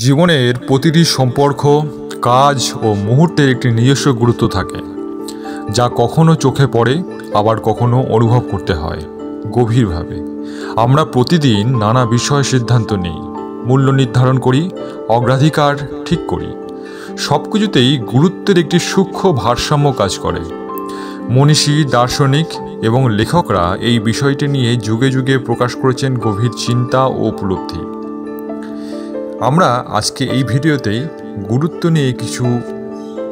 জীবনের প্রতিটি সম্পর্ক, কাজ ও মুহূর্তের একটি নিজস্ব গুরুত্ব থাকে, যা কখনো চোখে পড়ে, আবার কখনো অনুভব করতে হয় গভীরভাবে। আমরা প্রতিদিন নানা বিষয়ে সিদ্ধান্ত নিই, মূল্য নির্ধারণ করি, অগ্রাধিকার ঠিক করি। সব কিছুতেই গুরুত্বের একটি সূক্ষ্ম ভারসাম্য কাজ করে। মনীষী, দার্শনিক এবং লেখকরা এই বিষয়টি নিয়ে যুগে যুগে প্রকাশ করেছেন গভীর চিন্তা ও উপলব্ধি। আমরা আজকে এই ভিডিওতেই গুরুত্ব নিয়ে কিছু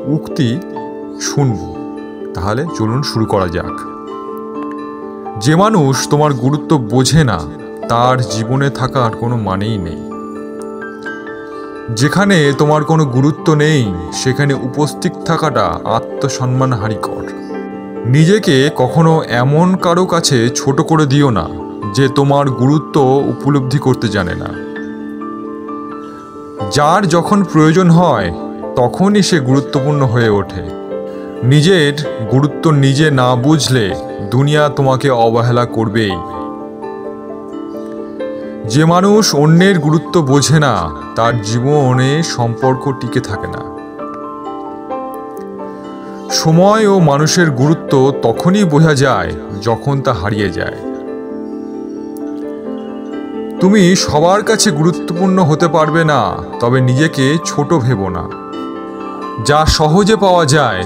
উক্তি শুনব। তাহলে চলুন শুরু করা যাক। যে মানুষ তোমার গুরুত্ব বোঝে না, তার জীবনে থাকার কোনো মানেই নেই। যেখানে তোমার কোনো গুরুত্ব নেই, সেখানে উপস্থিত থাকাটা আত্মসম্মান হানিকর। নিজেকে কখনো এমন কারো কাছে ছোট করে দিও না যে তোমার গুরুত্ব উপলব্ধি করতে জানে না। যার যখন প্রয়োজন হয় তখনই সে গুরুত্বপূর্ণ হয়ে ওঠে। নিজের গুরুত্ব নিজে না বুঝলে দুনিয়া তোমাকে অবহেলা করবেই। যে মানুষ অন্যের গুরুত্ব বোঝে না, তার জীবনে সম্পর্ক টিকে থাকে না। সময় ও মানুষের গুরুত্ব তখনই বোঝা যায় যখন তা হারিয়ে যায়। তুমি সবার কাছে গুরুত্বপূর্ণ হতে পারবে না, তবে নিজেকে ছোট ভেবো না। যা সহজে পাওয়া যায়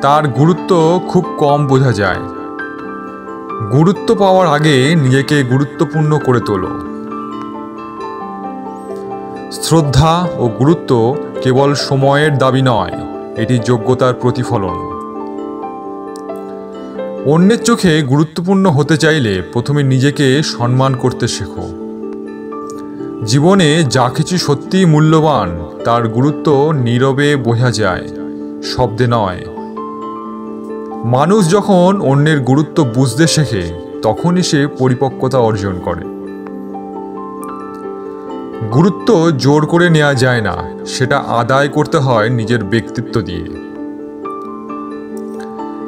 তার গুরুত্ব খুব কম বোঝা যায়। গুরুত্ব পাওয়ার আগে নিজেকে গুরুত্বপূর্ণ করে তোলো। শ্রদ্ধা ও গুরুত্ব কেবল সময়ের দাবি নয়, এটি যোগ্যতার প্রতিফলন। অন্যের চোখে গুরুত্বপূর্ণ হতে চাইলে প্রথমে নিজেকে সম্মান করতে শেখো। জীবনে যা কিছু সত্যিই মূল্যবান, তার গুরুত্ব নীরবে বোঝা যায়, শব্দে নয়। মানুষ যখন অন্যের গুরুত্ব বুঝতে শেখে, তখনই সে পরিপক্কতা অর্জন করে। গুরুত্ব জোর করে নেওয়া যায় না, সেটা আদায় করতে হয় নিজের ব্যক্তিত্ব দিয়ে।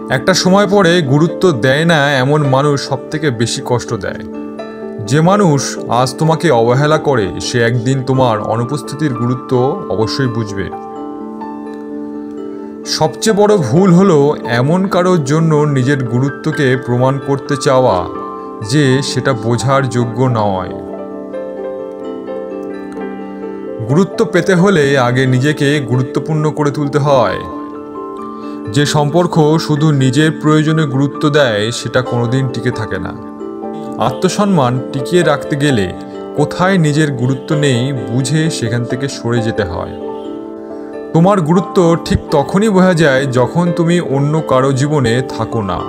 একটা সময় পরে গুরুত্ব দেয় না এমন মানুষ সবথেকে বেশি কষ্ট দেয়। যে মানুষ আজ তোমাকে অবহেলা করে, সে একদিন তোমার অনুপস্থিতির গুরুত্ব অবশ্যই বুঝবে। সবচেয়ে বড় ভুল হলো এমন কারোর জন্য নিজের গুরুত্বকে প্রমাণ করতে চাওয়া যে সেটা বোঝার যোগ্য নয়। গুরুত্ব পেতে হলে আগে নিজেকে গুরুত্বপূর্ণ করে তুলতে হয়। যে সম্পর্ক শুধু নিজের প্রয়োজনে গুরুত্ব দেয়, সেটা কোনোদিন টিকে থাকে না। আত্মসম্মান টিকিয়ে রাখতে গেলে কোথায় নিজের গুরুত্ব নেই বুঝে সেখান থেকে সরে যেতে হয়। তোমার গুরুত্ব ঠিক তখনই বোঝা যায় যখন তুমি অন্য কারো জীবনে থাকো না।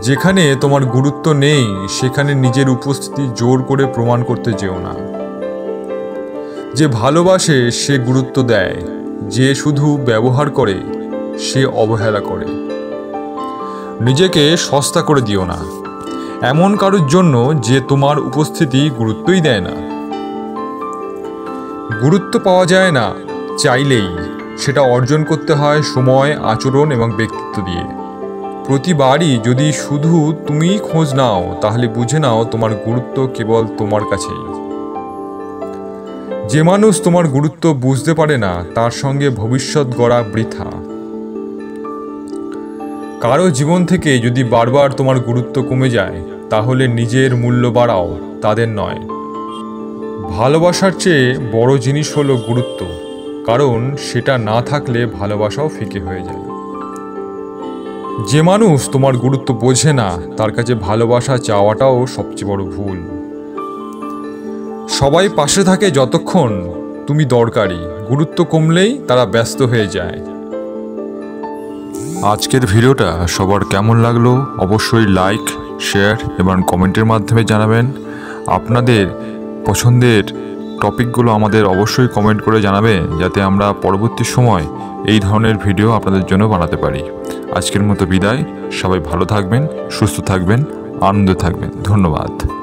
যেখানে তোমার গুরুত্ব নেই, সেখানে নিজের উপস্থিতি জোর করে প্রমাণ করতে যেও না। যে ভালোবাসে সে গুরুত্ব দেয়, যে শুধু ব্যবহার করে সে অবহেলা করে। নিজেকে সস্তা করে দিও না এমন কারোর জন্য যে তোমার উপস্থিতি গুরুত্বই দেয় না। গুরুত্ব পাওয়া যায় না চাইলেই, সেটা অর্জন করতে হয় সময়, আচরণ এবং ব্যক্তিত্ব দিয়ে। প্রতিবারই যদি শুধু তুমিই খোঁজ নাও, তাহলে বুঝে নাও তোমার গুরুত্ব কেবল তোমার কাছেই। যে মানুষ তোমার গুরুত্ব বুঝতে পারে না, তার সঙ্গে ভবিষ্যৎ গড়া বৃথা। কারো জীবন থেকে যদি বারবার তোমার গুরুত্ব কমে যায়, তাহলে নিজের মূল্য বাড়াও, তাদের নয়। ভালোবাসার চেয়ে বড় জিনিস হলো গুরুত্ব, কারণ সেটা না থাকলে ভালোবাসাও ফিকে হয়ে যায়। যে মানুষ তোমার গুরুত্ব বোঝে না, তার কাছে ভালোবাসা চাওয়াটাও সবচেয়ে বড় ভুল। সবাই পাশে থাকে যতক্ষণ তুমি দরকারি, গুরুত্ব কমলেই তারা ব্যস্ত হয়ে যায়। আজকের ভিডিওটা সবার কেমন লাগলো অবশ্যই লাইক, শেয়ার এবং কমেন্টের মাধ্যমে জানাবেন। আপনাদের পছন্দের টপিকগুলো আমাদের অবশ্যই কমেন্ট করে জানাবেন, যাতে আমরা পরবর্তী সময় এই ধরনের ভিডিও আপনাদের জন্য বানাতে পারি। আজকের মতো বিদায়। সবাই ভালো থাকবেন, সুস্থ থাকবেন, আনন্দে থাকবেন। ধন্যবাদ।